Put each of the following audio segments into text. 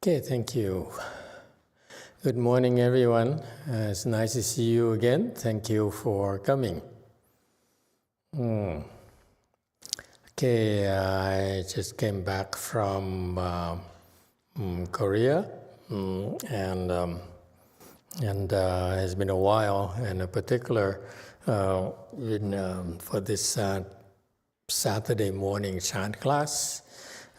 Okay, thank you. Good morning, everyone. It's nice to see you again. Thank you for coming. Okay, I just came back from Korea, and it's been a while. And in particular, for this Saturday morning chant class,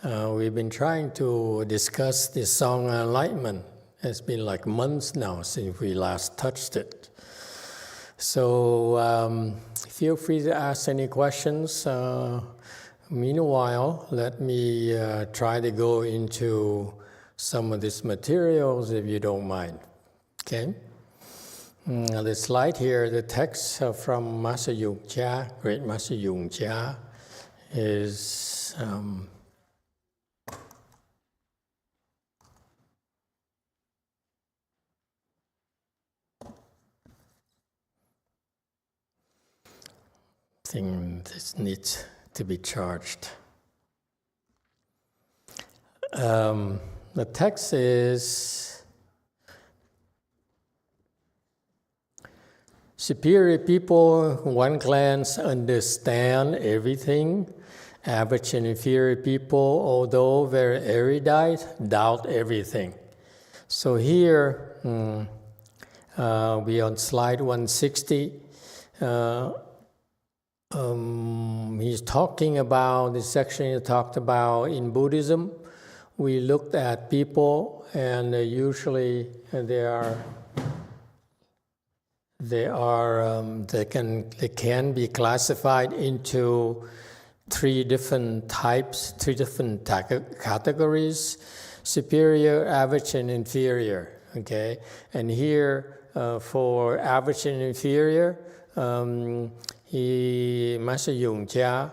we've been trying to discuss the song Enlightenment. It's been like months now since we last touched it. So feel free to ask any questions. Meanwhile, let me try to go into some of these materials if you don't mind. Okay? The slide here, the text from Master YongHua, great Master YongHua, is thing that needs to be charged. The text is: superior people, one glance, understand everything. Average and inferior people, although very erudite, doubt everything. So here, we on slide 160. He's talking about this section. He talked about in Buddhism. We looked at people, and usually they can be classified into three different types, three different categories: superior, average, and inferior. Okay, and here for average and inferior, Master YongHua,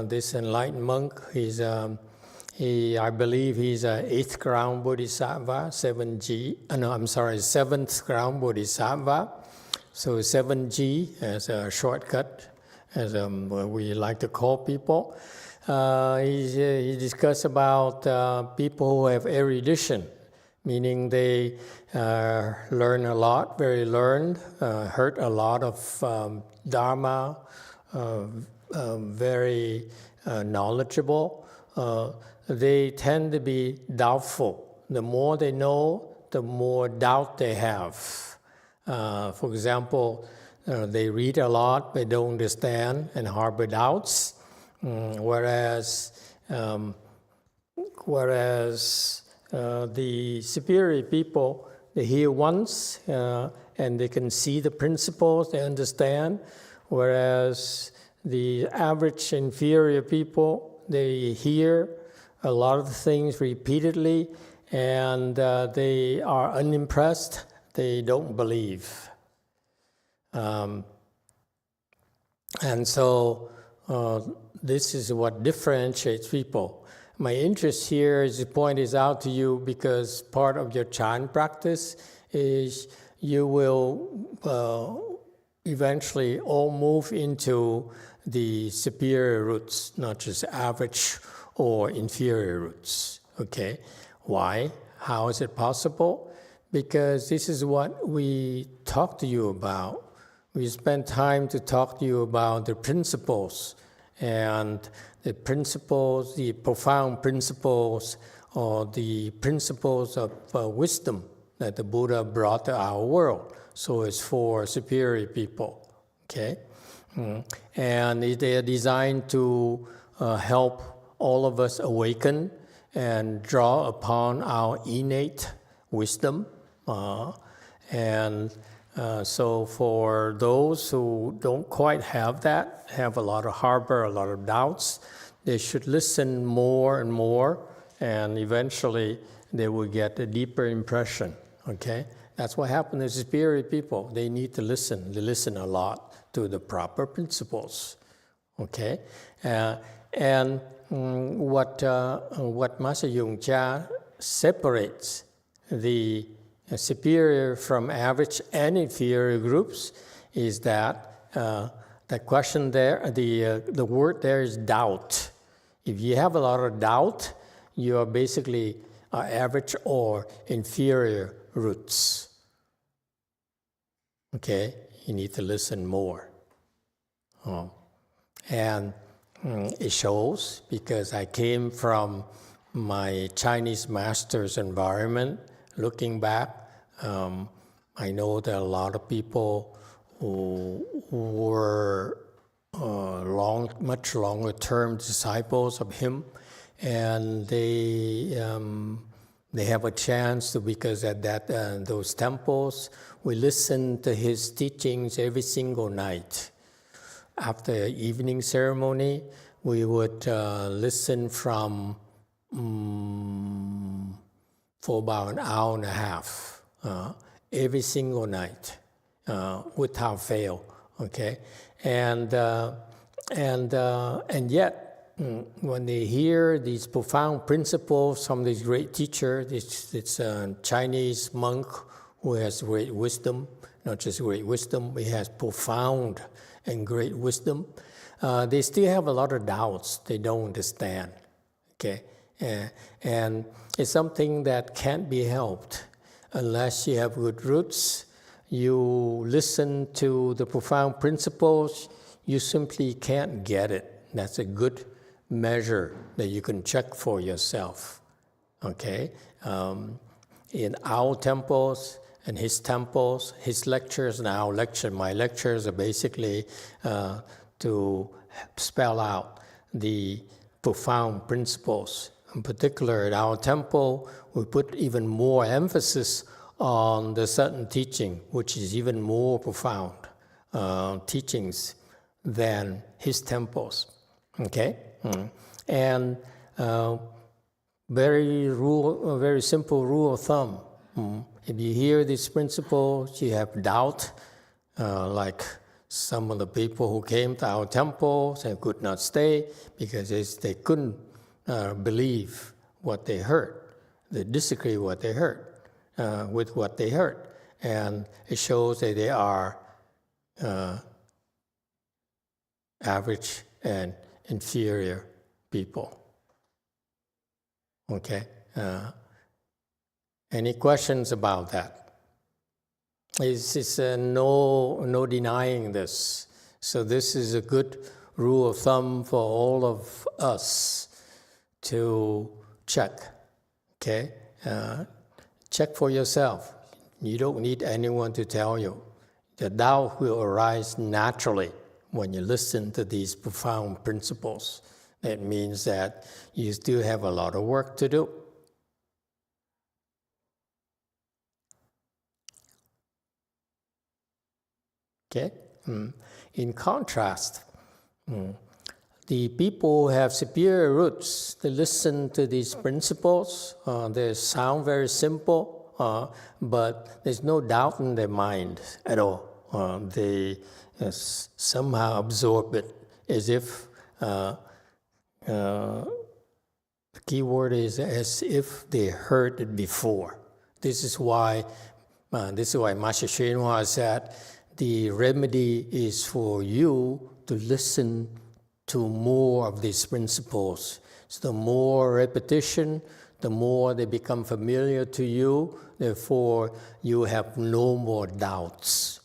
this enlightened monk, I believe he's an 8th ground Bodhisattva, 7th ground Bodhisattva. So 7G as a shortcut, as what we like to call people. He discussed about people who have erudition, meaning they learn a lot, very learned, heard a lot of Dharma, very knowledgeable. They tend to be doubtful. The more they know, the more doubt they have. For example, they read a lot, but don't understand and harbor doubts. Whereas the superior people, they hear once and they can see the principles, they understand. Whereas the average inferior people, they hear a lot of things repeatedly and they are unimpressed, they don't believe. And so this is what differentiates people. My interest here is to point this out to you because part of your chant practice is you will eventually all move into the superior roots, not just average or inferior roots. Okay? Why? How is it possible? Because this is what we talk to you about. We spend time to talk to you about the principles, and the principles, the profound principles, or the principles of wisdom that the Buddha brought to our world. So it's for superior people, okay? And they are designed to help all of us awaken and draw upon our innate wisdom. So for those who don't quite have that, have a lot of doubts, they should listen more and more, and eventually they will get a deeper impression, okay? That's what happens to superior people. They need to listen. They listen a lot to the proper principles, okay? And what Master YongHua separates the superior from average and inferior groups is that the question there, the word there is doubt. If you have a lot of doubt, you are basically are average or inferior roots. Okay, you need to listen more. And it shows because I came from my Chinese master's environment. Looking back, I know that a lot of people who were much longer term disciples of him, and they have a chance to, because at those temples we listened to his teachings every single night. After evening ceremony, we would listen from for about an hour and a half every single night without fail. Okay, and yet when they hear these profound principles from this great teacher, this Chinese monk who has great wisdom, not just great wisdom, he has profound and great wisdom, they still have a lot of doubts. They don't understand. Okay, and it's something that can't be helped unless you have good roots. You listen to the profound principles, you simply can't get it. That's a good measure that you can check for yourself. Okay, in our temples and his temples, his lectures and our lecture, my lectures are basically to spell out the profound principles. In particular, at our temple, we put even more emphasis on the certain teaching, which is even more profound teachings than his temples. Okay, and very simple rule of thumb. If you hear these principles, you have doubt, like some of the people who came to our temples and could not stay because they couldn't believe what they heard. They disagree with what they heard. And it shows that they are average and inferior people. Okay? Any questions about that? It's no denying this. So this is a good rule of thumb for all of us to check. Okay? Check for yourself. You don't need anyone to tell you. The doubt will arise naturally when you listen to these profound principles. That means that you still have a lot of work to do. Okay? In contrast, the people who have superior roots, they listen to these principles. They sound very simple, but there's no doubt in their mind at all. They somehow absorb it as if, the key word is as if they heard it before. This is why Master YongHua said, the remedy is for you to listen to more of these principles. So the more repetition, the more they become familiar to you, therefore you have no more doubts.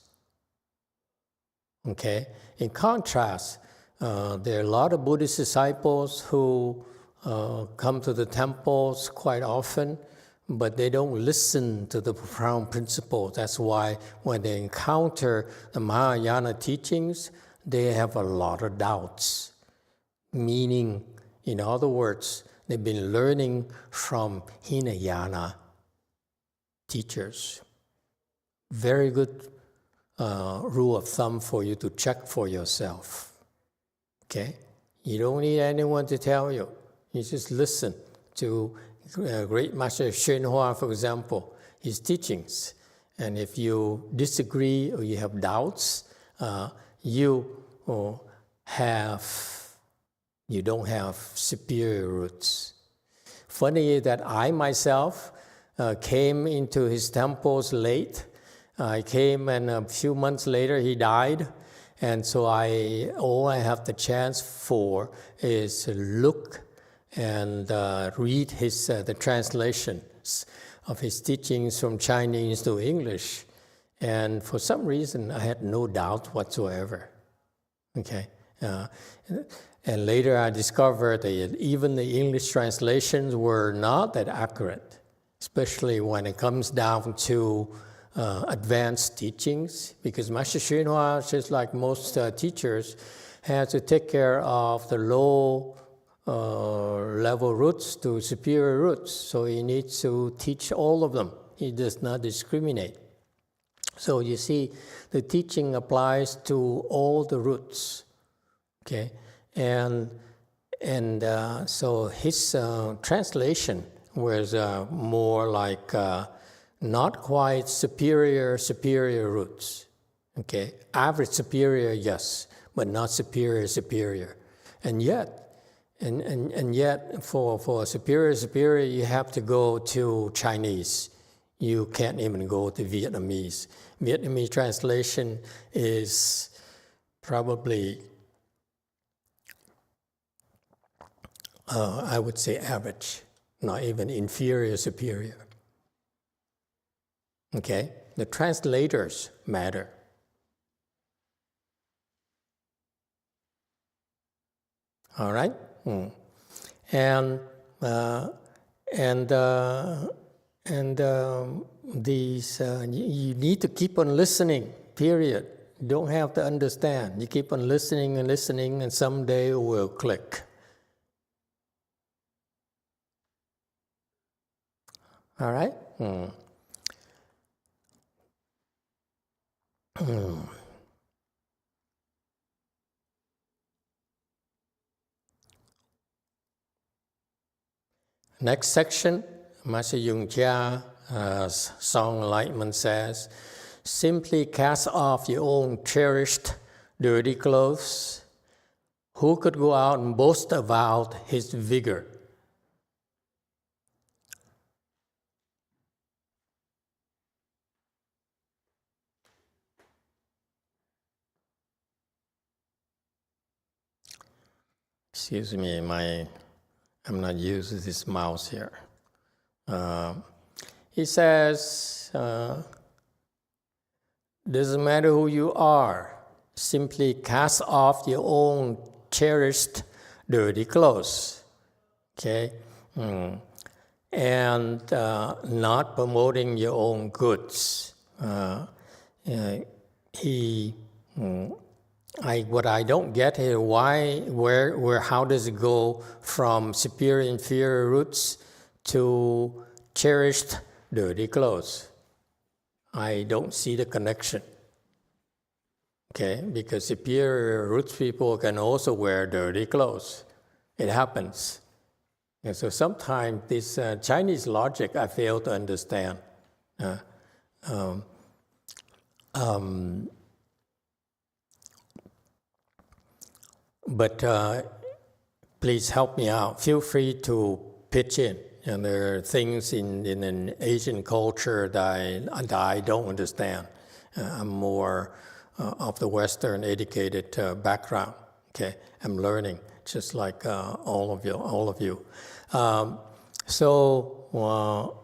Okay? In contrast, there are a lot of Buddhist disciples who come to the temples quite often, but they don't listen to the profound principles. That's why when they encounter the Mahayana teachings, they have a lot of doubts. Meaning, in other words, they've been learning from Hinayana teachers. Very good rule of thumb for you to check for yourself. Okay? You don't need anyone to tell you. You just listen to great Master YongHua, for example, his teachings. And if you disagree or you have doubts, you don't have superior roots. Funny that I myself came into his temples late. I came and a few months later he died. And so all I have the chance for is to look and read his the translations of his teachings from Chinese to English. And for some reason, I had no doubt whatsoever. Okay, and later I discovered that even the English translations were not that accurate, especially when it comes down to advanced teachings, because Master XunHua, just like most teachers, had to take care of the low level roots to superior roots. So he needs to teach all of them. He does not discriminate. So you see, the teaching applies to all the roots, okay? And so his translation was more like not quite superior roots, okay? Average superior, yes, but not superior. And yet for superior, you have to go to Chinese. You can't even go to Vietnamese. Vietnamese translation is probably, I would say average, not even inferior, superior. Okay? The translators matter. All right? And these you need to keep on listening, period. You don't have to understand. You keep on listening, and someday it will click. All right? Next section, Master YongHua's Song Enlightenment says, simply cast off your own cherished dirty clothes. Who could go out and boast about his vigor? Excuse me, I'm not using this mouse here. He says, doesn't matter who you are, simply cast off your own cherished dirty clothes, okay? And not promoting your own goods. What I don't get here, how does it go from superior, inferior roots to cherished dirty clothes? I don't see the connection. Okay, because superior roots people can also wear dirty clothes. It happens. And so sometimes this Chinese logic I fail to understand. But please help me out. Feel free to pitch in. And there are things in an Asian culture that I don't understand. I'm more of the Western educated background. Okay, I'm learning just like all of you. So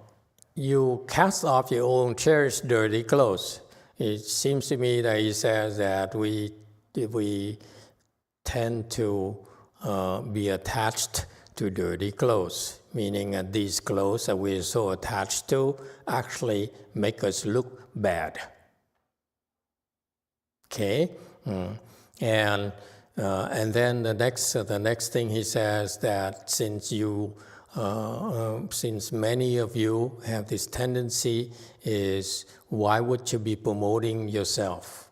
you cast off your own cherished dirty clothes. It seems to me that he says that we tend to be attached to dirty clothes, meaning that these clothes that we're so attached to actually make us look bad. Okay, and then the next thing he says that since many of you have this tendency, is why would you be promoting yourself?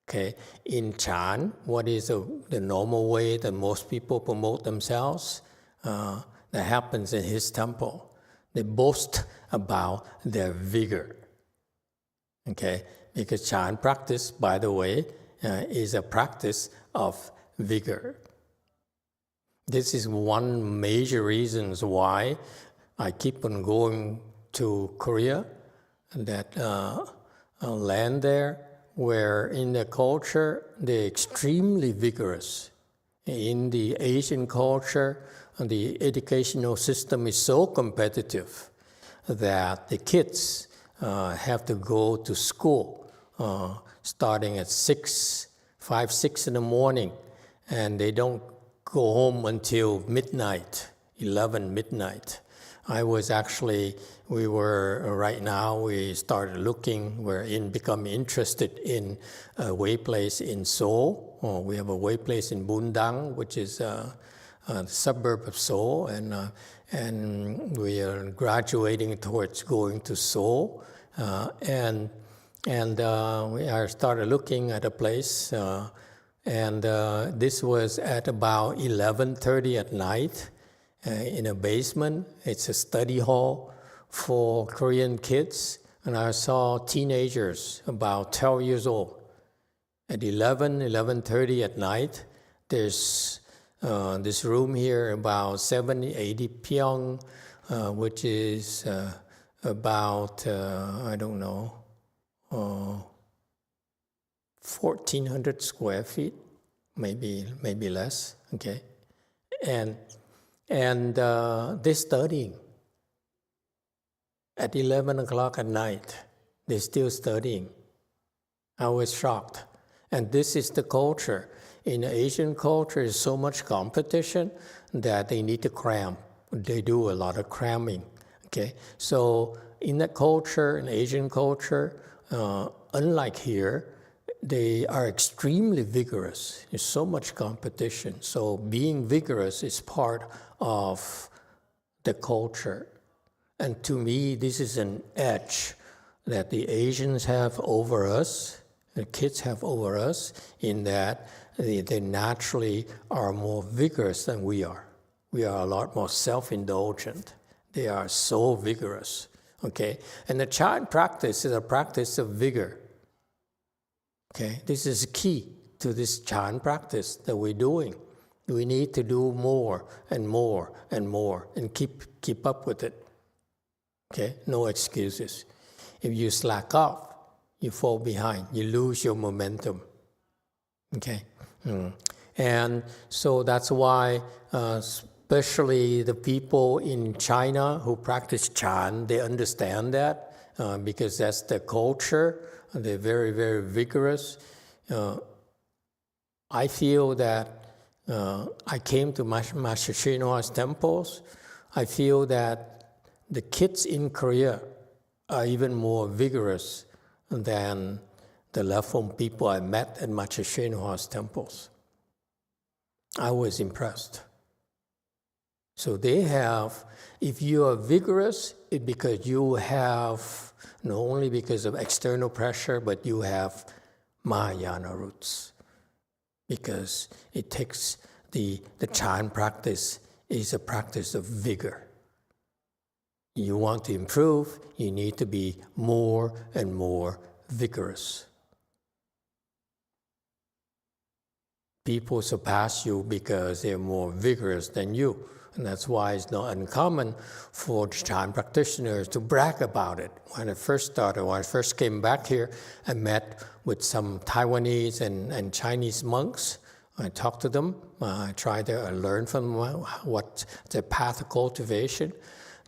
Okay, in Chan, what is the normal way that most people promote themselves? That happens in his temple. They boast about their vigor. Okay, because Chan practice, by the way, is a practice of vigor. This is one major reason why I keep on going to Korea, that land there, where in the culture they're extremely vigorous. In the Asian culture, the educational system is so competitive that the kids have to go to school starting at 5, 6 in the morning, and they don't go home until midnight, 11 midnight. We started looking, becoming interested in a way place in Seoul. We have a way place in Bundang, which is a suburb of Seoul, and we are graduating towards going to Seoul. We started looking at a place, and this was at about 11:30 at night. In a basement. It's a study hall for Korean kids, and I saw teenagers about 12 years old. At 11:30 at night, there's this room here about 70, 80 pyong, which is about, 1,400 square feet, maybe less, okay? And they're studying. At 11 o'clock at night, they're still studying. I was shocked. And this is the culture. In Asian culture, there's so much competition that they need to cram. They do a lot of cramming. Okay, so in that culture, in Asian culture, unlike here, they are extremely vigorous. There's so much competition. So being vigorous is part of the culture. And to me, this is an edge that the Asians have over us, the kids have over us, in that they naturally are more vigorous than we are. We are a lot more self-indulgent. They are so vigorous, okay? And the Chan practice is a practice of vigor, okay? This is key to this Chan practice that we're doing. We need to do more and more and more and keep up with it, okay? No excuses. If you slack off, you fall behind. You lose your momentum, okay? And so that's why especially the people in China who practice Chan, they understand that because that's their culture. They're very, very vigorous. I feel that I came to Master YongHua's temples. I feel that the kids in Korea are even more vigorous than the Lefong people I met at Master YongHua's temples. I was impressed. So they have, if you are vigorous, it's because you have, not only because of external pressure, but you have Mahayana roots. Because it takes the Chan practice is a practice of vigor. You want to improve, you need to be more and more vigorous. People surpass you because they're more vigorous than you. And that's why it's not uncommon for Chan practitioners to brag about it. When I first came back here, I met with some Taiwanese and Chinese monks. I talked to them. I tried to learn from them what the path of cultivation.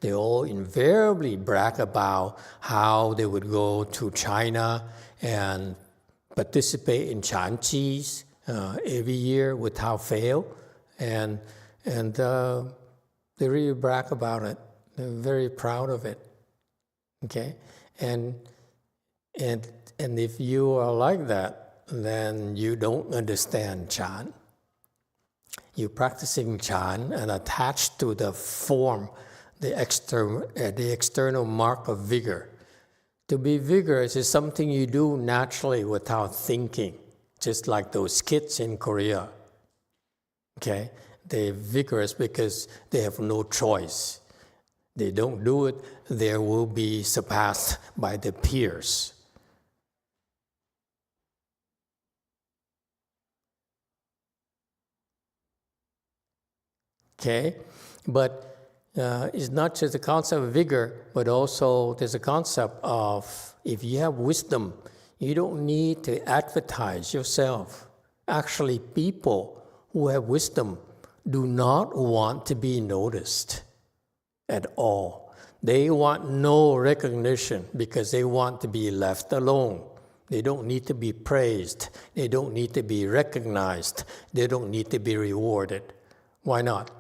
They all invariably brag about how they would go to China and participate in Chan Qis every year without fail. And they really brag about it. They're very proud of it. Okay? And if you are like that, then you don't understand Chan. You're practicing Chan and attached to the form, the external mark of vigor. To be vigorous is something you do naturally without thinking, just like those kids in Korea. Okay? They're vigorous because they have no choice. They don't do it, they will be surpassed by their peers. Okay? But it's not just the concept of vigor, but also there's a concept of if you have wisdom, you don't need to advertise yourself. Actually, people who have wisdom, do not want to be noticed at all. They want no recognition because they want to be left alone. They don't need to be praised. They don't need to be recognized. They don't need to be rewarded. Why not?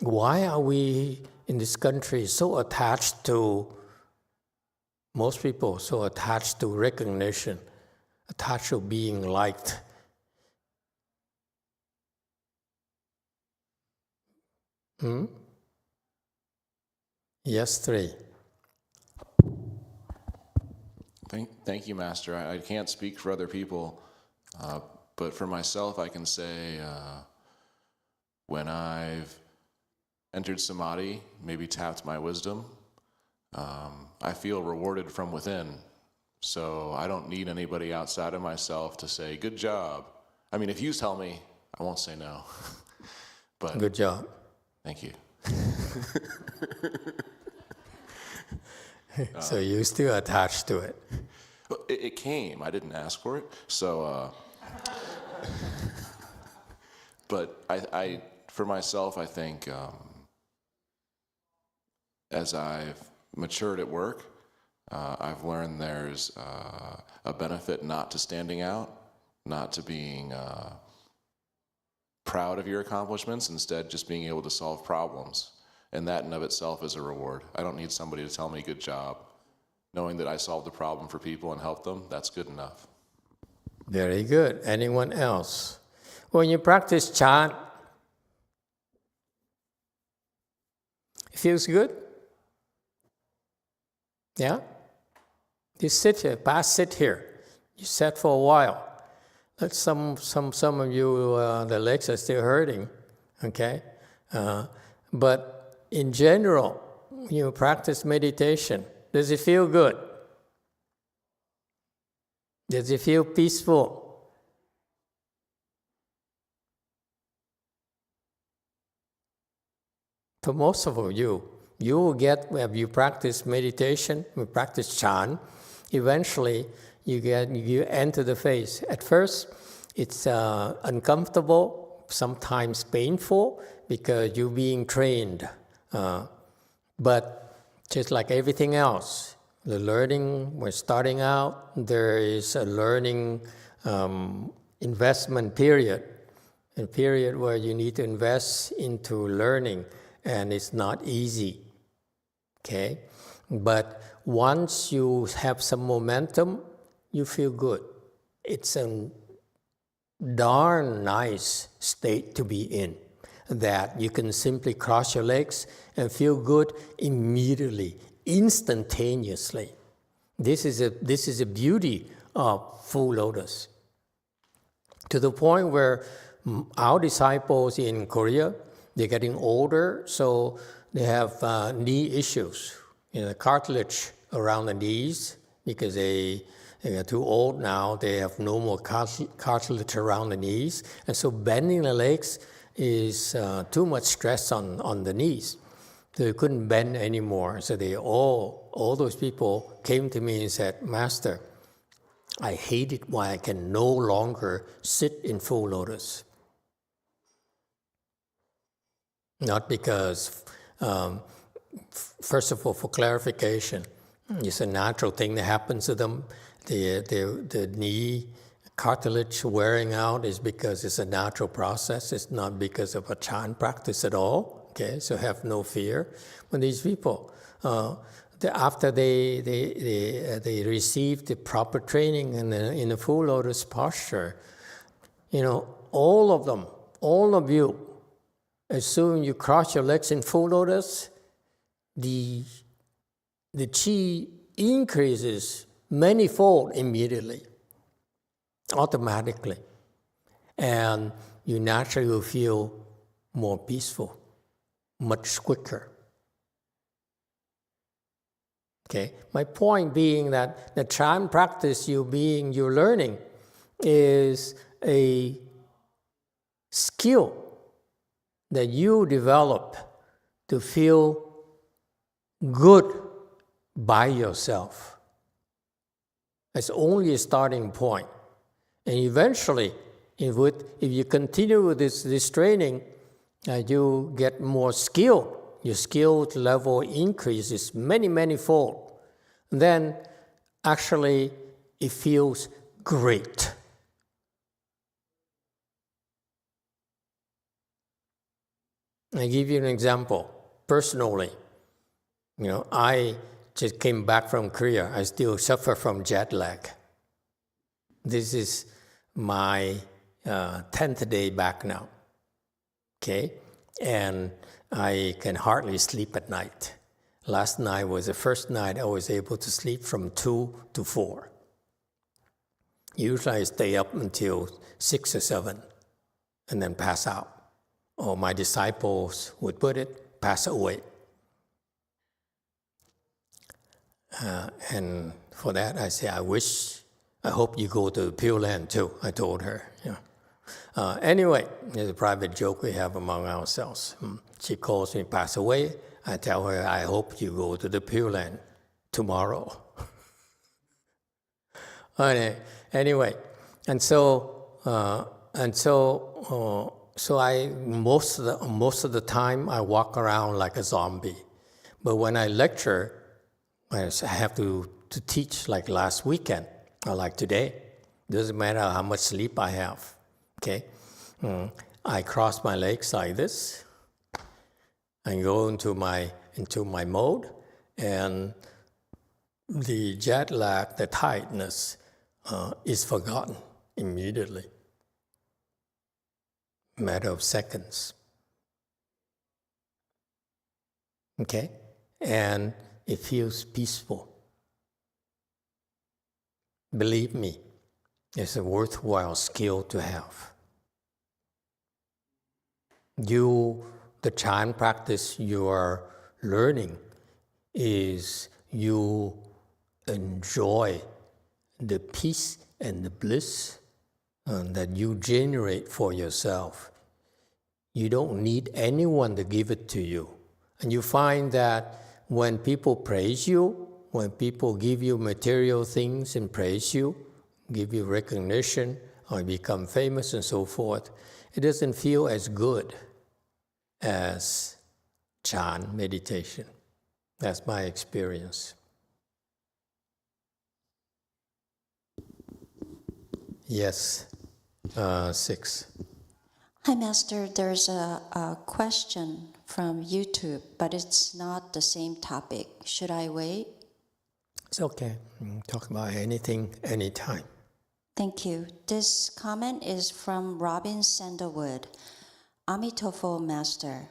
Why are we in this country so attached to, most people so attached to recognition, attached to being liked? Yes, 3. Thank you, Master. I can't speak for other people, but for myself, I can say when I've entered samadhi, maybe tapped my wisdom, I feel rewarded from within. So I don't need anybody outside of myself to say, good job. I mean, if you tell me, I won't say no. But good job. Thank you. So you're still attached to it. It came. I didn't ask for it. So, but I, for myself, I think as I've matured at work, I've learned there's a benefit not to standing out, not to being proud of your accomplishments, instead just being able to solve problems. And that in of itself is a reward. I don't need somebody to tell me good job. Knowing that I solved a problem for people and helped them, that's good enough. Very good. Anyone else? When you practice chant, it feels good? Yeah? You sit here, sit here. You sat for a while. Like some of you, the legs are still hurting, okay? But in general, you practice meditation. Does it feel good? Does it feel peaceful? For most of you will get, when you practice meditation, you practice chant, eventually you enter the phase. At first, it's uncomfortable, sometimes painful, because you're being trained. But just like everything else, the learning, we're starting out, there is a learning investment period, a period where you need to invest into learning, and it's not easy, okay? But once you have some momentum, you feel good. It's a darn nice state to be in, that you can simply cross your legs and feel good immediately, instantaneously. This is a beauty of full lotus. To the point where our disciples in Korea, they're getting older, so they have knee issues, cartilage around the knees, because they are too old now. They have no more cartilage around the knees, and so bending the legs is too much stress on the knees. So they couldn't bend anymore. So they all those people came to me and said, Master, I hate it why I can no longer sit in full lotus. Not because, first of all, for clarification, it's a natural thing that happens to them. The knee cartilage wearing out is because it's a natural process. It's not because of a chant practice at all. Okay, so have no fear. When these people, after they receive the proper training in a full lotus posture, all of them, all of you, as soon as you cross your legs in full lotus, the chi increases manyfold immediately, automatically. And you naturally will feel more peaceful, much quicker. Okay? My point being that the chant practice you're learning is a skill that you develop to feel good by yourself. It's only a starting point. And eventually, if you continue with this training, you get more skill. Your skill level increases many fold. Then, actually, it feels great. I give you an example. Personally, I just came back from Korea. I still suffer from jet lag. This is my 10th day back now. Okay? And I can hardly sleep at night. Last night was the first night I was able to sleep from 2 to 4. Usually I stay up until 6 or 7 and then pass out. Or my disciples would put it, pass away. And for that I say, I hope you go to the Pure Land too, I told her. Anyway, there's a private joke we have among ourselves. She calls me pass away. I tell her, I hope you go to the Pure Land tomorrow. Anyway, so I most of the time I walk around like a zombie. But when I lecture, I have to teach like last weekend or like today. Doesn't matter how much sleep I have. Okay, I cross my legs like this. I go into my mode, and the jet lag, the tightness, is forgotten immediately. Matter of seconds. Okay, and it feels peaceful. Believe me, it's a worthwhile skill to have. The Chan practice you are learning is you enjoy the peace and the bliss that you generate for yourself. You don't need anyone to give it to you. And you find that when people praise you, when people give you material things and praise you, give you recognition, or become famous and so forth, it doesn't feel as good as Chan meditation. That's my experience. Yes, 6. Hi, Master. There's a question from YouTube, but it's not the same topic. Should I wait? It's okay. Talk about anything, anytime. Thank you. This comment is from Robin Sandalwood. Emitofuo, Master.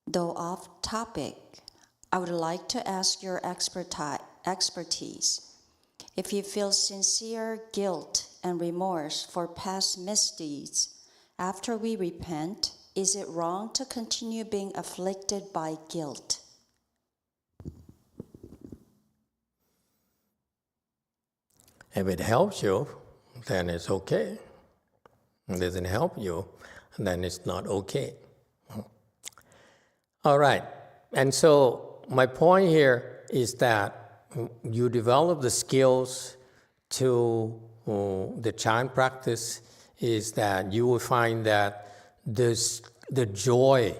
Though off topic, I would like to ask your expertise. If you feel sincere guilt and remorse for past misdeeds, after we repent, is it wrong to continue being afflicted by guilt? If it helps you, then it's okay. If it doesn't help you, then it's not okay. All right. And so my point here is that you develop the skills to the Chan practice is that you will find that the joy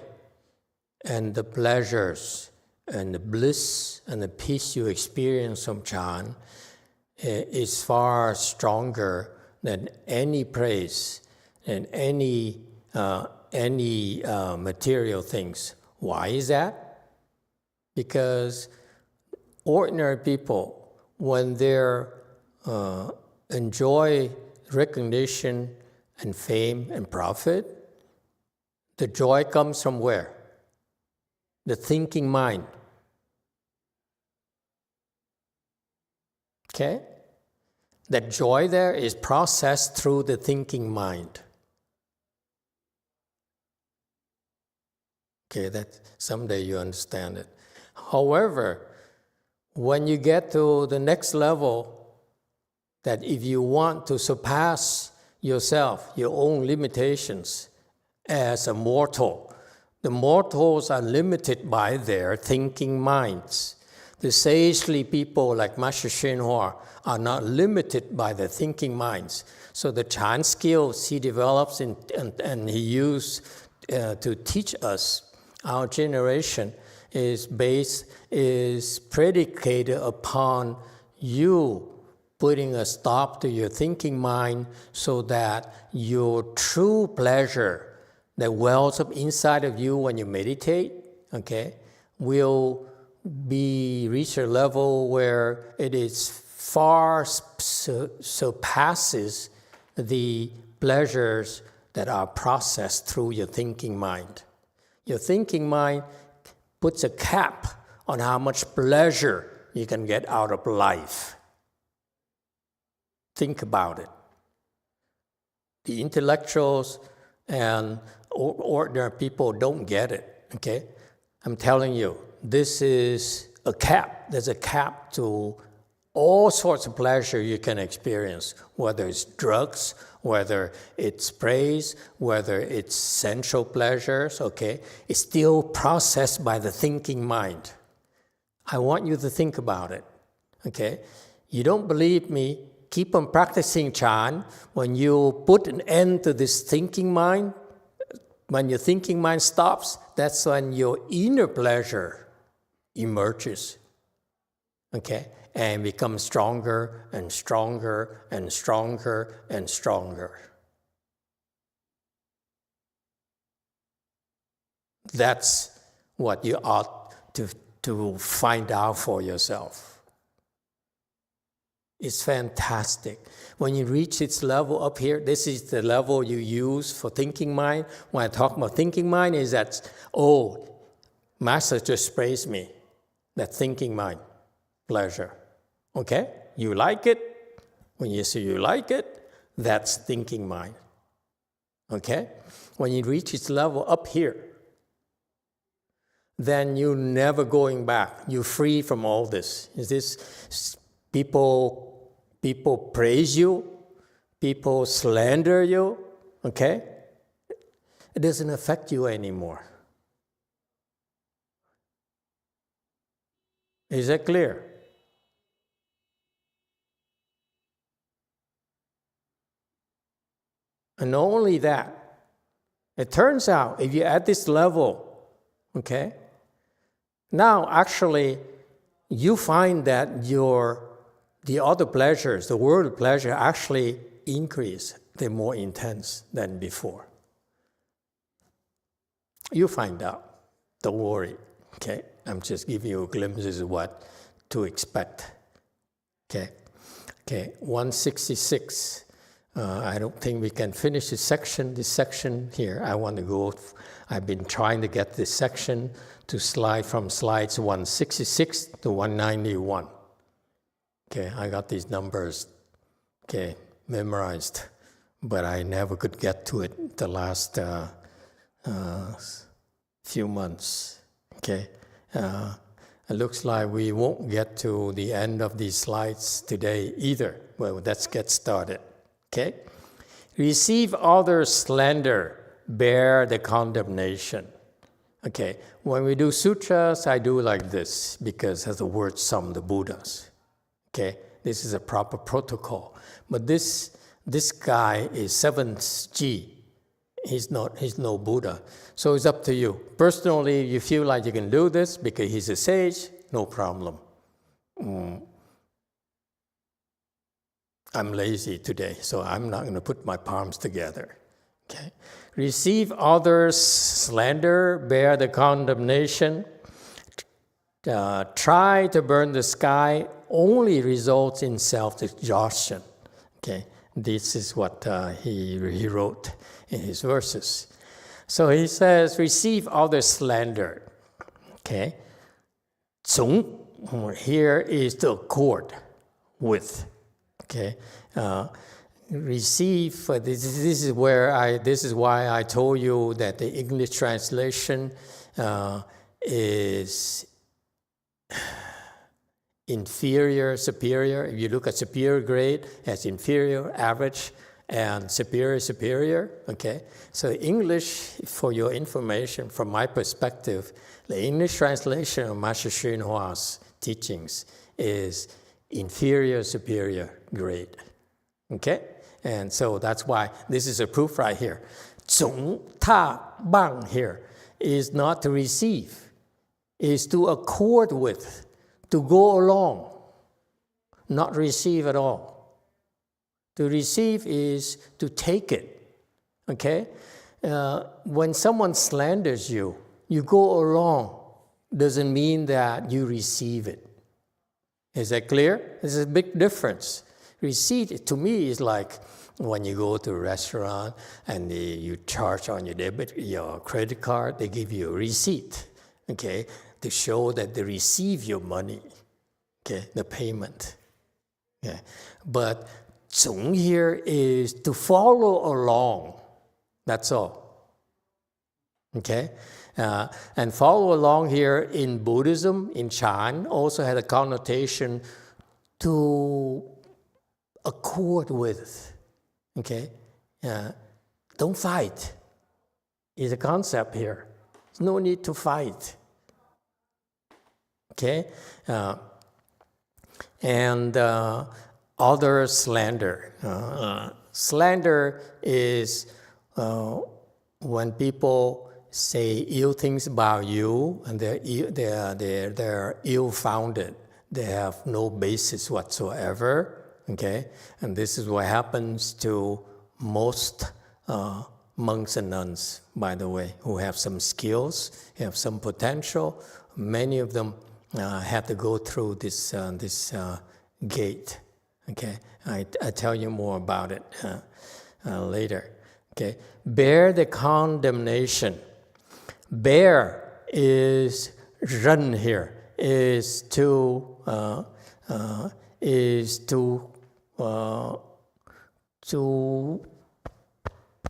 and the pleasures and the bliss and the peace you experience from Chan is far stronger than any praise and any material things. Why is that? Because ordinary people, when they enjoy recognition and fame and profit, the joy comes from where? The thinking mind. Okay? That joy there is processed through the thinking mind. Okay, that someday you understand it. However, when you get to the next level, that if you want to surpass yourself, your own limitations as a mortal, the mortals are limited by their thinking minds. The sagely people like Master YongHua are not limited by the thinking minds. So the Chan skills he develops and he used to teach us, our generation, is predicated upon you putting a stop to your thinking mind so that your true pleasure that wells up inside of you when you meditate, okay, will reach a level where it is far surpasses the pleasures that are processed through your thinking mind. Your thinking mind puts a cap on how much pleasure you can get out of life. Think about it. The intellectuals and ordinary people don't get it, okay? I'm telling you, this is a cap. There's a cap to all sorts of pleasure you can experience, whether it's drugs, whether it's praise, whether it's sensual pleasures, okay? It's still processed by the thinking mind. I want you to think about it, okay? You don't believe me? Keep on practicing Chan. When you put an end to this thinking mind, when your thinking mind stops, that's when your inner pleasure emerges, okay? And becomes stronger and stronger and stronger and stronger. That's what you ought to find out for yourself. It's fantastic. When you reach its level up here, this is the level you use for thinking mind. When I talk about thinking mind, is that, oh, Master just praised me. That thinking mind, pleasure. Okay? You like it. When you say you like it, that's thinking mind. Okay? When you reach its level up here, then you're never going back. You're free from all this. Is this people praise you, people slander you, okay? It doesn't affect you anymore. Is that clear? And not only that, it turns out if you're at this level, okay, now actually you find that the other pleasures, the world pleasure actually increase. They're more intense than before. You find out. Don't worry, okay? I'm just giving you glimpses of what to expect, okay? Okay, 166. I don't think we can finish this section here. I want to go, I've been trying to get this section to slide from slides 166 to 191. Okay, I got these numbers, okay, memorized, but I never could get to it the last few months, okay? It looks like we won't get to the end of these slides today either. Well, let's get started. Okay? Receive others' slander, bear the condemnation. Okay, when we do sutras, I do like this because as the word some the Buddhas. Okay, this is a proper protocol. But this guy is 7th G. He's no Buddha. So it's up to you. Personally, you feel like you can do this because he's a sage, no problem. I'm lazy today, so I'm not going to put my palms together. Okay. Receive others' slander, bear the condemnation. Try to burn the sky only results in self-exhaustion. Okay. This is what he wrote in his verses. So he says, receive others' slander. Okay. Here is to accord with. Okay, receive. This is why I told you that the English translation is inferior, superior. If you look at superior grade, as inferior, average, and superior. Okay, so English, for your information, from my perspective, the English translation of Master YongHua's teachings is inferior, superior grade. Okay? And so that's why this is a proof right here. 总他棒 here is not to receive, is to accord with, to go along, not receive at all. To receive is to take it. Okay? When someone slanders you, you go along, doesn't mean that you receive it. Is that clear? There's a big difference. Receipt, to me, is like when you go to a restaurant and you charge on your credit card, they give you a receipt, okay, to show that they receive your money, okay, the payment. Okay. But 总 here is to follow along. That's all. Okay? And follow along here in Buddhism, in Chan, also had a connotation to accord with. Okay? Don't fight. Is a concept here. There's no need to fight. Okay? And other slander. Slander is when people say ill things about you, and they're ill-founded. They have no basis whatsoever. Okay, and this is what happens to most monks and nuns, by the way, who have some skills, have some potential. Many of them have to go through this gate. Okay, I tell you more about it later. Okay, bear the condemnation. Bear is run here, is to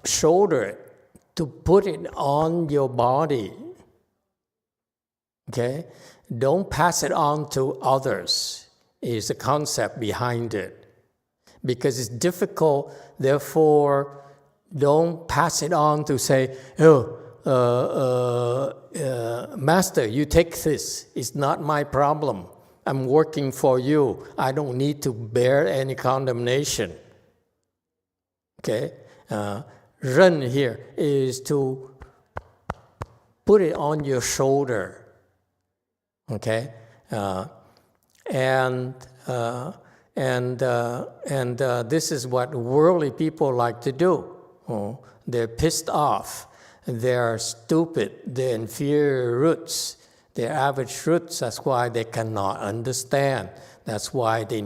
shoulder it, to put it on your body. Okay? Don't pass it on to others, is the concept behind it. Because it's difficult, therefore, don't pass it on to say, Master, you take this. It's not my problem. I'm working for you. I don't need to bear any condemnation. Okay? Run here is to put it on your shoulder. Okay? And this is what worldly people like to do. They're pissed off. They're stupid. They're inferior roots. They're average roots. That's why they cannot understand. That's why they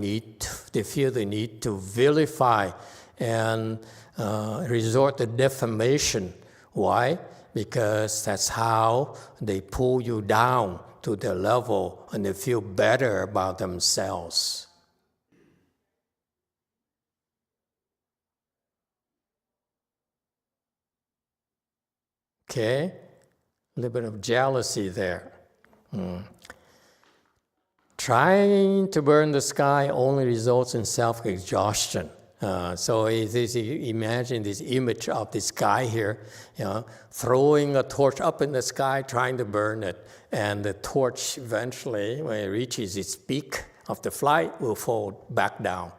feel the need to vilify and resort to defamation. Why? Because that's how they pull you down to their level and they feel better about themselves. Okay? A little bit of jealousy there. Trying to burn the sky only results in self-exhaustion. So imagine this image of this guy here, throwing a torch up in the sky, trying to burn it. And the torch eventually, when it reaches its peak of the flight, will fall back down.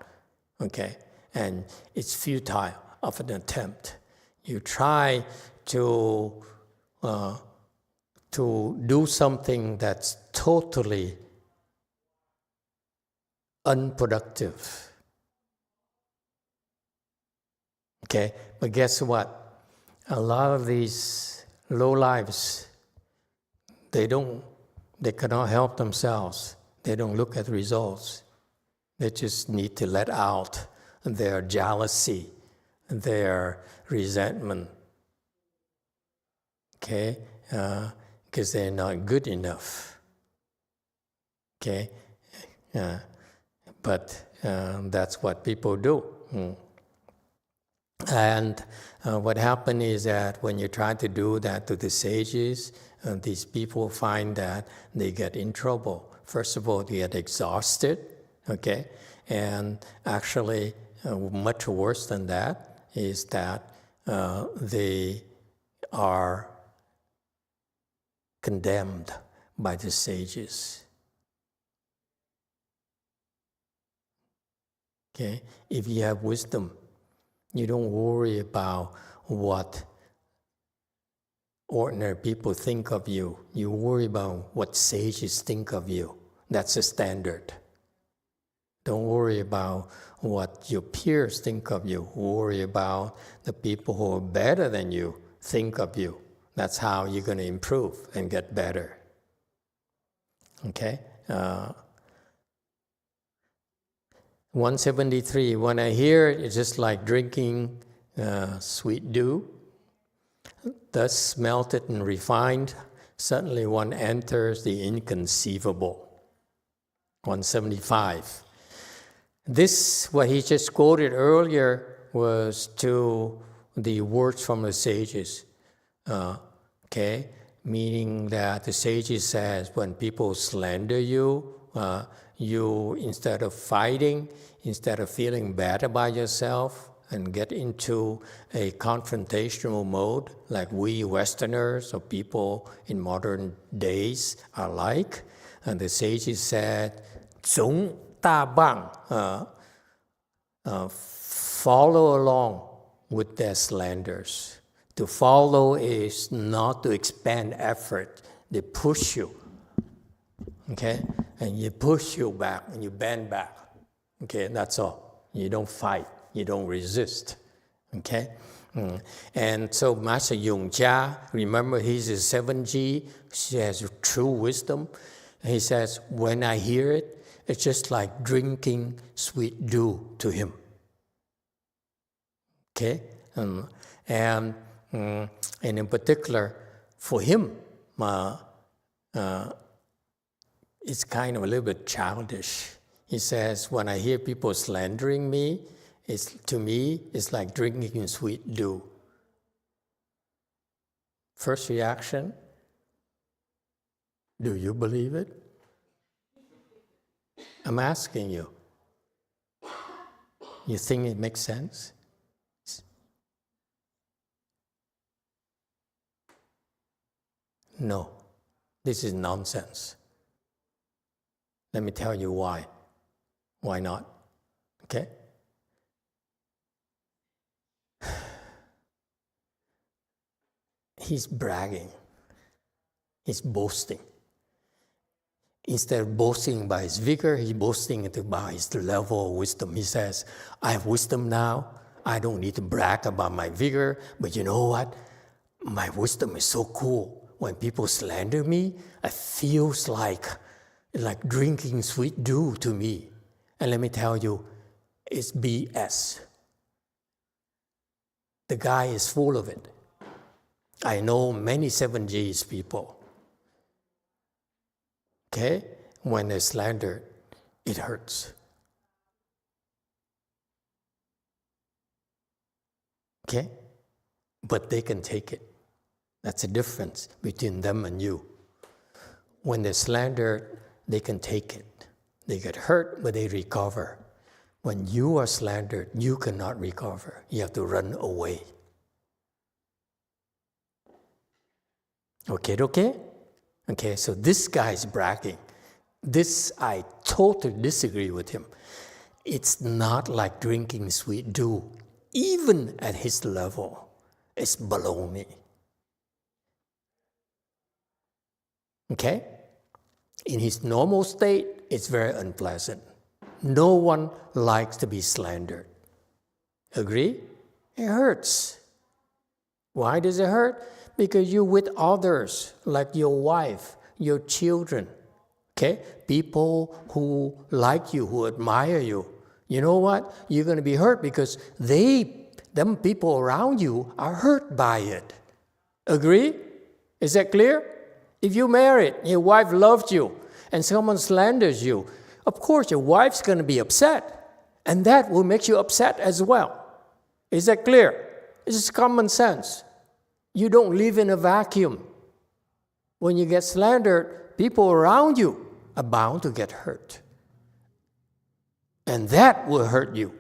Okay? And it's futile of an attempt. You try to do something that's totally unproductive. Okay, but guess what? A lot of these low lives, they cannot help themselves. They don't look at results. They just need to let out their jealousy, their resentment. Okay, because they're not good enough. Okay, but that's what people do. And what happened is that when you try to do that to the sages, these people find that they get in trouble. First of all, they get exhausted, okay? And actually, much worse than that is that they are condemned by the sages. Okay? If you have wisdom, you don't worry about what ordinary people think of you. You worry about what sages think of you. That's the standard. Don't worry about what your peers think of you. Worry about the people who are better than you think of you. That's how you're going to improve and get better. Okay? 173, when I hear it, it's just like drinking sweet dew, thus melted and refined, suddenly one enters the inconceivable. 175. This, what he just quoted earlier, was to the words from the sages. Okay? Meaning that the sages says when people slander you, you, instead of fighting, instead of feeling bad about yourself and get into a confrontational mode like we Westerners or people in modern days are like, and the sages said, chúng ta bằng, follow along with their slanders. To follow is not to expend effort. They push you, okay? And you push you back and you bend back. Okay, that's all. You don't fight. You don't resist. Okay? And so Master YongHua, remember he's a 7G. He has true wisdom. He says, when I hear it, it's just like drinking sweet dew to him. Okay? And in particular, for him, it's kind of a little bit childish. He says, when I hear people slandering me, to me, it's like drinking sweet dew. First reaction, do you believe it? I'm asking you. You think it makes sense? No, this is nonsense. Let me tell you why. Why not? Okay? He's bragging. He's boasting. Instead of boasting by his vigor, he's boasting about his level of wisdom. He says, I have wisdom now. I don't need to brag about my vigor. But you know what? My wisdom is so cool. When people slander me, it feels like drinking sweet dew to me. And let me tell you, it's BS. The guy is full of it. I know many 7Gs people. Okay? When they're slandered, it hurts. Okay? But they can take it. That's the difference between them and you. When they're slandered, they can take it. They get hurt, but they recover. When you are slandered, you cannot recover. You have to run away. Okay? Okay, so this guy is bragging. This, I totally disagree with him. It's not like drinking sweet dew. Even at his level, it's baloney. Okay? In his normal state, it's very unpleasant. No one likes to be slandered. Agree? It hurts. Why does it hurt? Because you're with others, like your wife, your children. Okay? People who like you, who admire you. You know what? You're going to be hurt because them people around you are hurt by it. Agree? Is that clear? If you're married, your wife loves you, and someone slanders you, of course your wife's going to be upset, and that will make you upset as well. Is that clear? It's just common sense. You don't live in a vacuum. When you get slandered, people around you are bound to get hurt. And that will hurt you.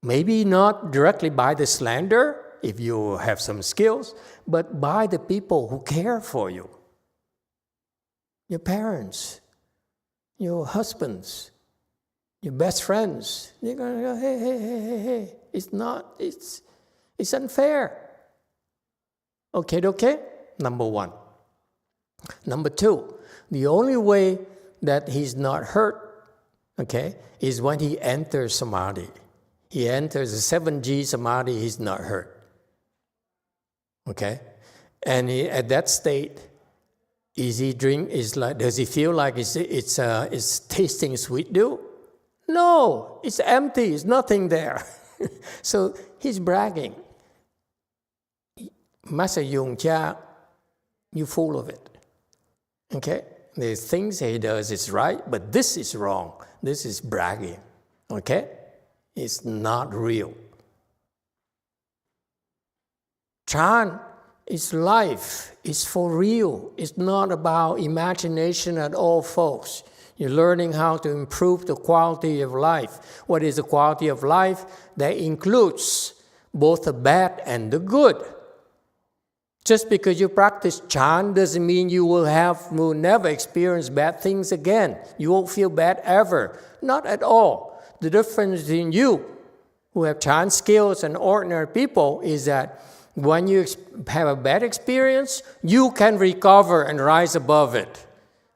Maybe not directly by the slander, if you have some skills, but by the people who care for you. Your parents, your husbands, your best friends. You're going to go, hey. It's unfair. Okay? Number one. Number two, the only way that he's not hurt, is when he enters samadhi. He enters the 7G samadhi, he's not hurt. Okay? And at that state, does he feel like it's tasting sweet dew? No, it's empty, there's nothing there. So he's bragging. Master YongHua, you're full of it. Okay? There's things he does is right, but this is wrong. This is bragging. Okay? It's not real. Chan is life. It's for real. It's not about imagination at all, folks. You're learning how to improve the quality of life. What is the quality of life? That includes both the bad and the good. Just because you practice Chan doesn't mean you will never experience bad things again. You won't feel bad ever. Not at all. The difference between you, who have Chan skills, and ordinary people is that when you have a bad experience, you can recover and rise above it.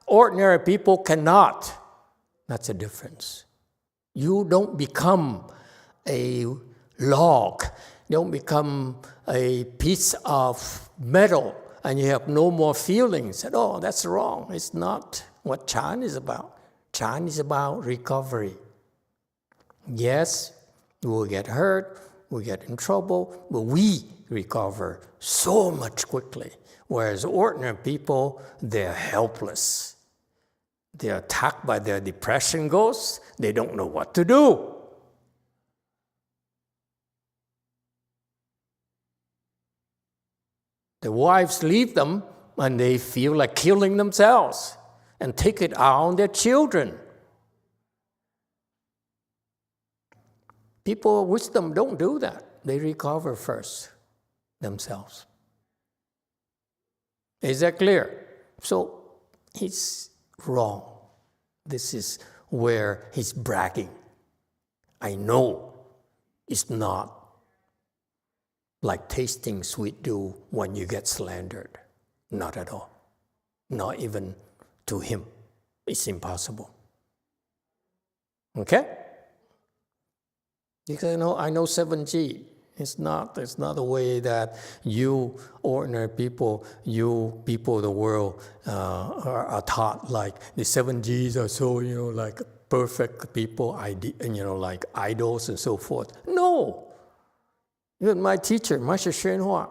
Ordinary people cannot. That's the difference. You don't become a log. Don't become a piece of metal and you have no more feelings at all. That's wrong. It's not what Chan is about. Chan is about recovery. Yes, we'll get hurt, we'll get in trouble, but we recover so much quickly. Whereas ordinary people, they're helpless. They're attacked by their depression ghosts. They don't know what to do. The wives leave them and they feel like killing themselves and take it out on their children. People of wisdom don't do that. They recover first themselves. Is that clear? So he's wrong. This is where he's bragging. I know it's not like tasting sweet dew when you get slandered. Not at all. Not even to him. It's impossible. Okay? Because I know 7G. It's not the way that you ordinary people, you people of the world are taught like the 7Gs are so, like perfect people, like idols and so forth. No. Even my teacher, Master YongHua,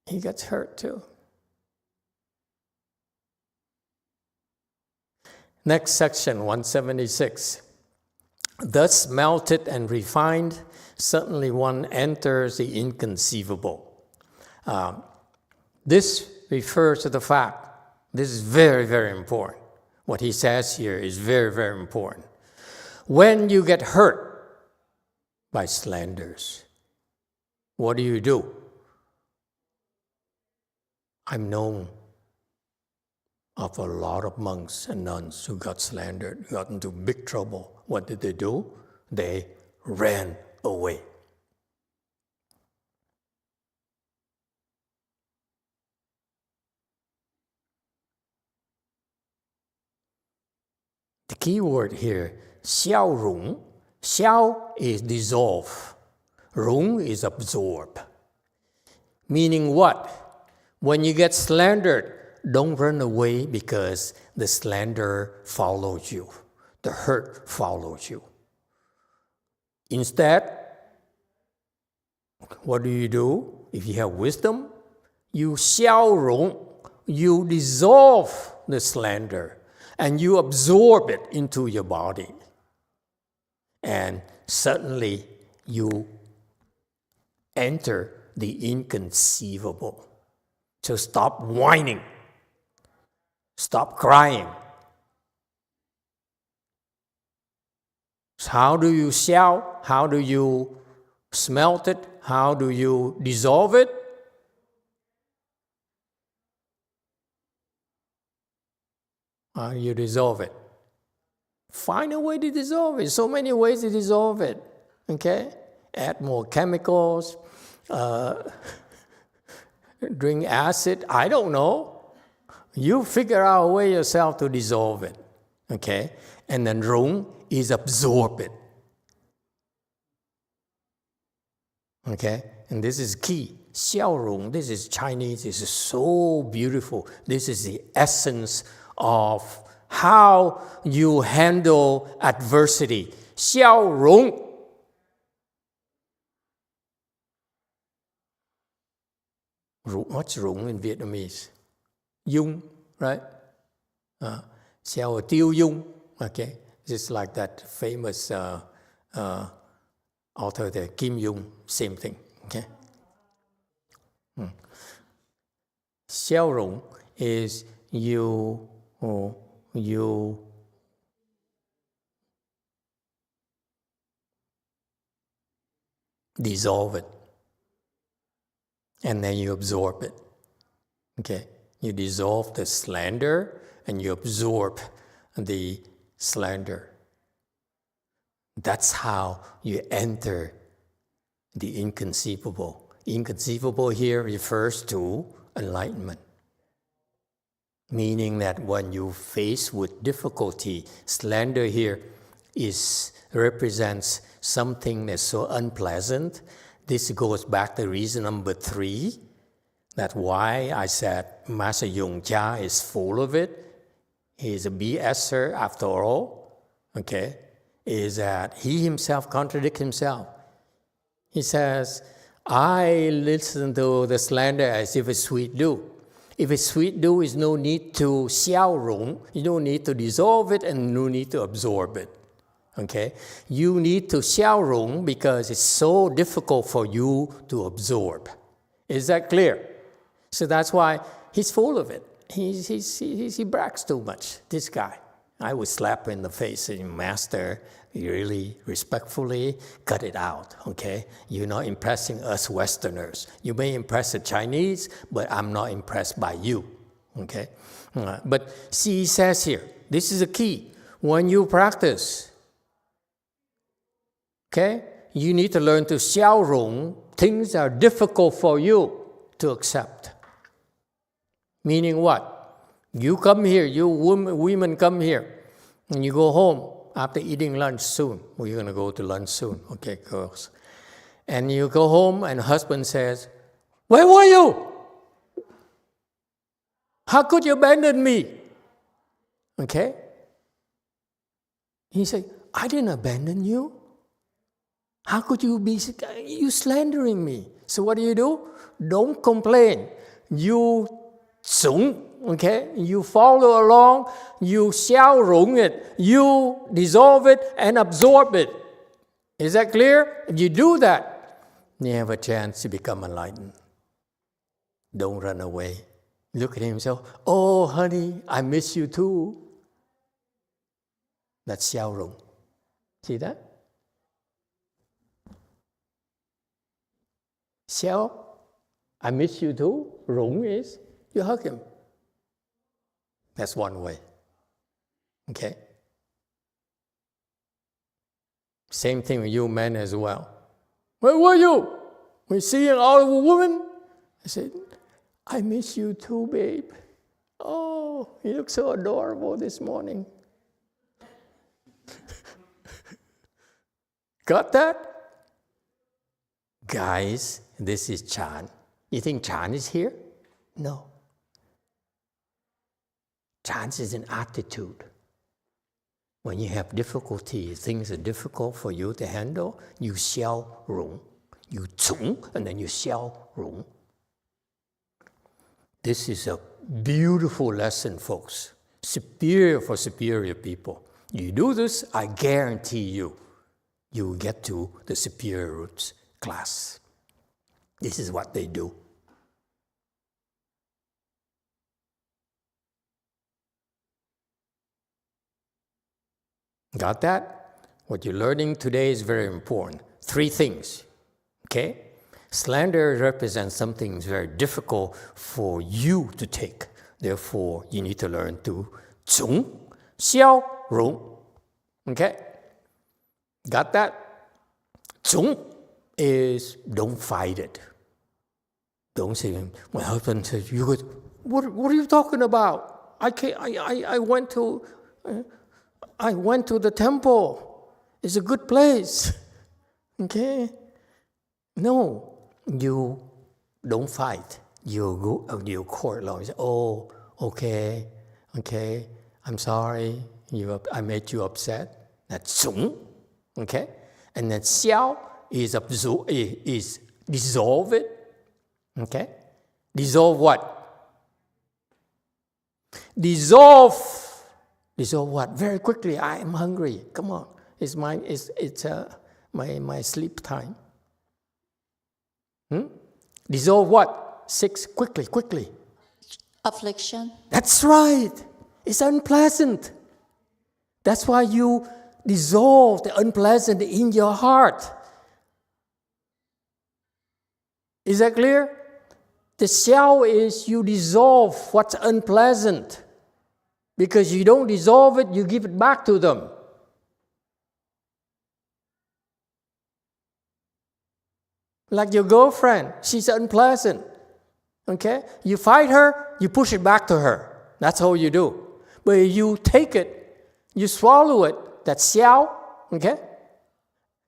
he gets hurt too. Next section, 176. Thus melted and refined, suddenly one enters the inconceivable. This refers to the fact, this is very, very important. What he says here is very, very important. When you get hurt by slanders, what do? I'm known of a lot of monks and nuns who got slandered, got into big trouble. What did they do? They ran away. The key word here, 消融. 消 is dissolve. 融 is absorb. Meaning what? When you get slandered, don't run away because the slander follows you. The hurt follows you. Instead, what do? If you have wisdom, you 消融, you dissolve the slander and you absorb it into your body. And suddenly you enter the inconceivable. So stop whining. Stop crying. So how do you 消? How do you smelt it? How do you dissolve it? How do you dissolve it? Find a way to dissolve it. So many ways to dissolve it. Okay? Add more chemicals, drink acid, I don't know. You figure out a way yourself to dissolve it. Okay? And then rung is absorb it. Okay? And this is key. Xiao rung, this is Chinese, this is so beautiful. This is the essence of how you handle adversity. Xiao rung. What's rung in Vietnamese? Dung, right? Xiao or tiêu dung. Okay, just like that famous author there, Kim Jung, same thing. Okay. Xiao rung is you dissolve it, and then you absorb it. Okay, you dissolve the slander, and you absorb the slander. That's how you enter the inconceivable. Inconceivable here refers to enlightenment. Meaning that when you face with difficulty, slander here represents something that's so unpleasant. This goes back to reason number 3. That's why I said Master YongHua is full of it. He's a BSer after all. Okay? Is that he himself contradicts himself. He says, I listen to the slander as if it's sweet dew. If it's sweet dew, there's no need to xiao rung. You don't need to dissolve it and no need to absorb it. Okay? You need to xiao rung because it's so difficult for you to absorb. Is that clear? So that's why he's full of it. He brags too much, this guy. I would slap him in the face saying, Master, you really respectfully cut it out, okay? You're not impressing us Westerners. You may impress the Chinese, but I'm not impressed by you, okay? But see, he says here, this is the key. When you practice, okay, you need to learn to xiao rung. Things are difficult for you to accept. Meaning what? You come here, you women come here, and you go home after eating lunch soon. We're going to go to lunch soon, okay, girls. And you go home, and husband says, where were you? How could you abandon me? Okay? He said, I didn't abandon you. How could you be slandering me? So what do? Don't complain. You okay? You follow along, you xiao rung it, you dissolve it and absorb it. Is that clear? If you do that, you have a chance to become enlightened. Don't run away. Look at himself. Oh, honey, I miss you too. That's xiao rung. See that? Xiao, I miss you too. Rung is you hug him. That's one way. Okay? Same thing with you men as well. Where were you? We see an old woman. I said, I miss you too, babe. Oh, you look so adorable this morning. Got that? Guys, this is Chan. You think Chan is here? No. Chan is an attitude. When you have difficulty, things are difficult for you to handle, you xiao rung. You zung, and then you xiao rung. This is a beautiful lesson, folks. Superior for superior people. You do this, I guarantee you, you will get to the superior roots class. This is what they do. Got that? What you're learning today is very important. 3 things, okay? Slander represents something that's very difficult for you to take. Therefore, you need to learn to zung, xiao, rung. Okay? Got that? 忠 is don't fight it. Don't say, my husband says, what are you talking about? I went to the temple. It's a good place. Okay? No, you don't fight. You court law. You say, oh, okay, I'm sorry. I made you upset. That's 忠. Okay? And then 消 is dissolve it. Okay? Dissolve what? Dissolve what? Very quickly. I am hungry. Come on. It's my sleep time. Dissolve what? 6. Quickly. Affliction. That's right. It's unpleasant. That's why you dissolve the unpleasant in your heart. Is that clear? The 消 is you dissolve what's unpleasant. Because you don't dissolve it, you give it back to them. Like your girlfriend, she's unpleasant. Okay? You fight her, you push it back to her. That's all you do. But you take it, you swallow it, that's 消. Okay?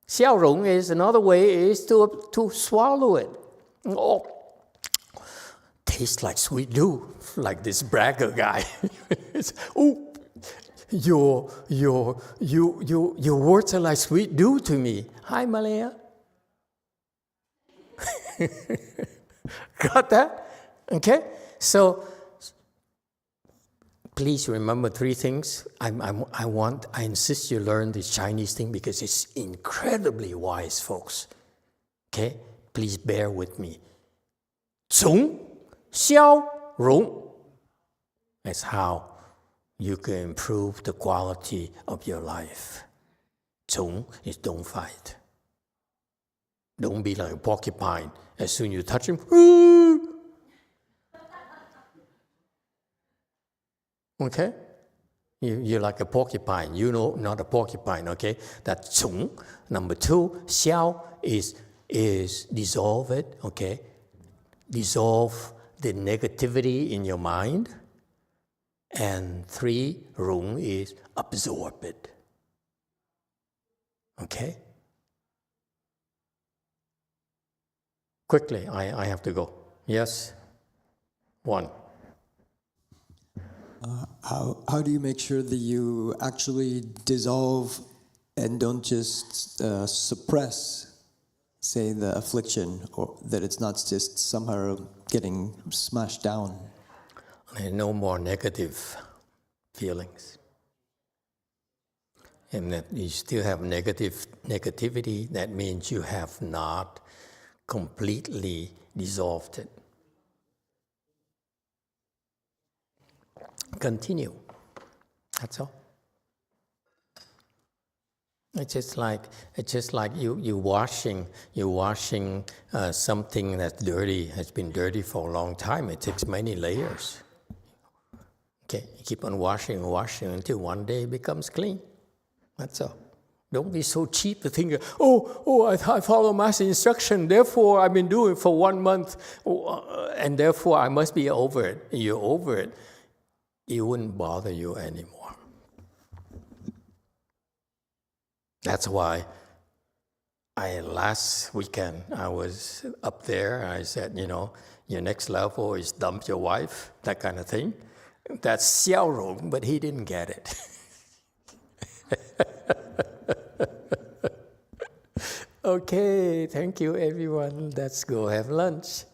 消融 is another way is to swallow it. Oh, tastes like sweet dew, like this bragger guy. Oh, your words are like sweet dew to me. Hi, Malaya. Got that? Okay? So, please remember 3 things. I insist you learn this Chinese thing because it's incredibly wise, folks. Okay? Please bear with me. 忠, 消, 融. That's how you can improve the quality of your life. 忠 is don't fight. Don't be like a porcupine. As soon as you touch him, okay? You're like a porcupine. You know, not a porcupine, okay? That's 忠. Number 2, 消 is dissolve it, okay? Dissolve the negativity in your mind. And 3, 融 is absorb it. Okay? Quickly, I have to go. Yes? 1. How do you make sure that you actually dissolve and don't just suppress, say, the affliction, or that it's not just somehow getting smashed down? No more negative feelings. And that you still have negativity, that means you have not completely dissolved it. Continue. That's all. It's just like you washing something that's dirty, has been dirty for a long time. It takes many layers. Okay, you keep on washing until one day it becomes clean. That's all. Don't be so cheap to think, I follow Master instruction, therefore I've been doing it for 1 month, and therefore I must be over it. You're over it. It wouldn't bother you anymore. That's why last weekend I was up there. I said, your next level is dump your wife, that kind of thing. That's 消融, but he didn't get it. Okay, thank you everyone. Let's go have lunch.